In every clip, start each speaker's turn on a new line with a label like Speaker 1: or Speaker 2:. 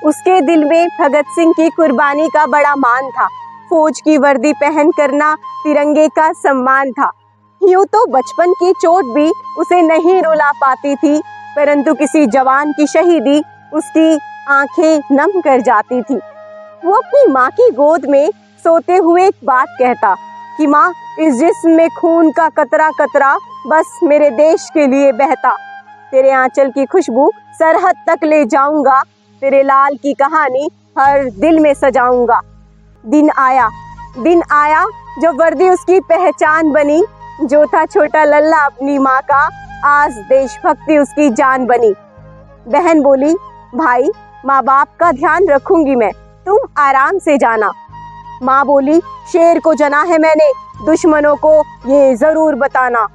Speaker 1: उसके दिल में भगत सिंह की कुर्बानी का बड़ा मान था। फौज की वर्दी पहन करना तिरंगे का सम्मान था। यूं तो बचपन की चोट भी उसे नहीं रुला पाती थी, परंतु किसी जवान की शहीदी उसकी आंखें नम कर जाती थी। वो अपनी माँ की गोद में सोते हुए एक बात कहता कि माँ, इस जिस्म में खून का कतरा कतरा बस मेरे देश के लिए बहता। तेरे आंचल की खुशबू सरहद तक ले जाऊंगा, तेरे लाल की कहानी हर दिल में सजाऊंगा। दिन आया जो वर्दी उसकी पहचान बनी, जो था छोटा लल्ला अपनी माँ का, आज देशभक्ति उसकी जान बनी। बहन बोली, भाई माँ बाप का ध्यान रखूंगी मैं, तुम आराम से जाना। माँ बोली, शेर को जना है मैंने, दुश्मनों को ये जरूर बताना।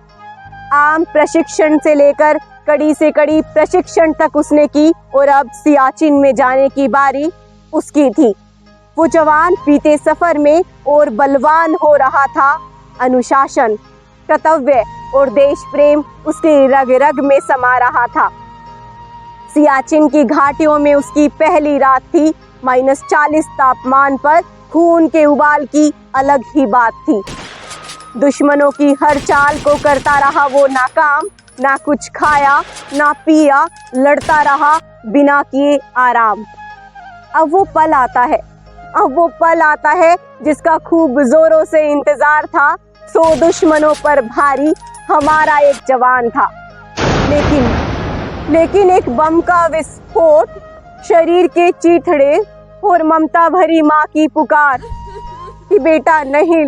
Speaker 1: आम प्रशिक्षण से लेकर कड़ी से कड़ी प्रशिक्षण तक उसने की और अब सियाचिन में जाने की बारी उसकी थी। वो जवान बीते सफर में और बलवान हो रहा था। अनुशासन, कर्तव्य और देश प्रेम उसके रग रग में समा रहा था। सियाचिन की घाटियों में उसकी पहली रात थी। -40 तापमान पर खून के उबाल की अलग ही बात थी। दुश्मनों की हर चाल को करता रहा वो नाकाम, ना कुछ खाया ना पिया, लड़ता रहा बिना किए आराम। अब वो पल आता है जिसका खूब जोरों से इंतजार था। 100 दुश्मनों पर भारी हमारा एक जवान था, लेकिन एक बम का विस्फोट, शरीर के चीथड़े और ममता भरी माँ की पुकार कि बेटा नहीं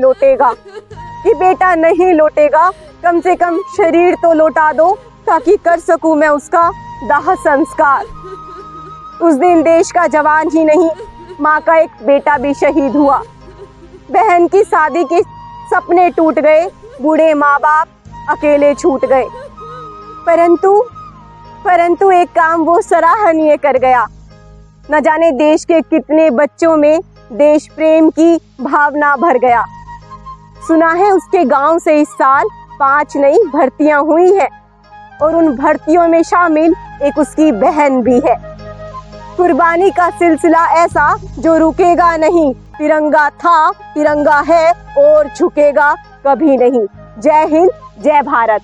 Speaker 1: लौटेगा, कम से कम शरीर तो लौटा दो ताकि कर सकूं मैं उसका दाह संस्कार। उस दिन देश का जवान ही नहीं, माँ का एक बेटा भी शहीद हुआ। बहन की शादी के सपने टूट गए, बूढ़े माँ बाप अकेले छूट गए। परंतु एक काम वो सराहनीय कर गया। न जाने देश के कितने बच्चों में देश प्रेम की भावना भर गया। सुना है उसके गांव से इस साल 5 नई भर्तियां हुई हैं और उन भर्तियों में शामिल एक उसकी बहन भी है। कुर्बानी का सिलसिला ऐसा जो रुकेगा नहीं, तिरंगा था, तिरंगा है और झुकेगा कभी नहीं। जय हिंद, जय भारत।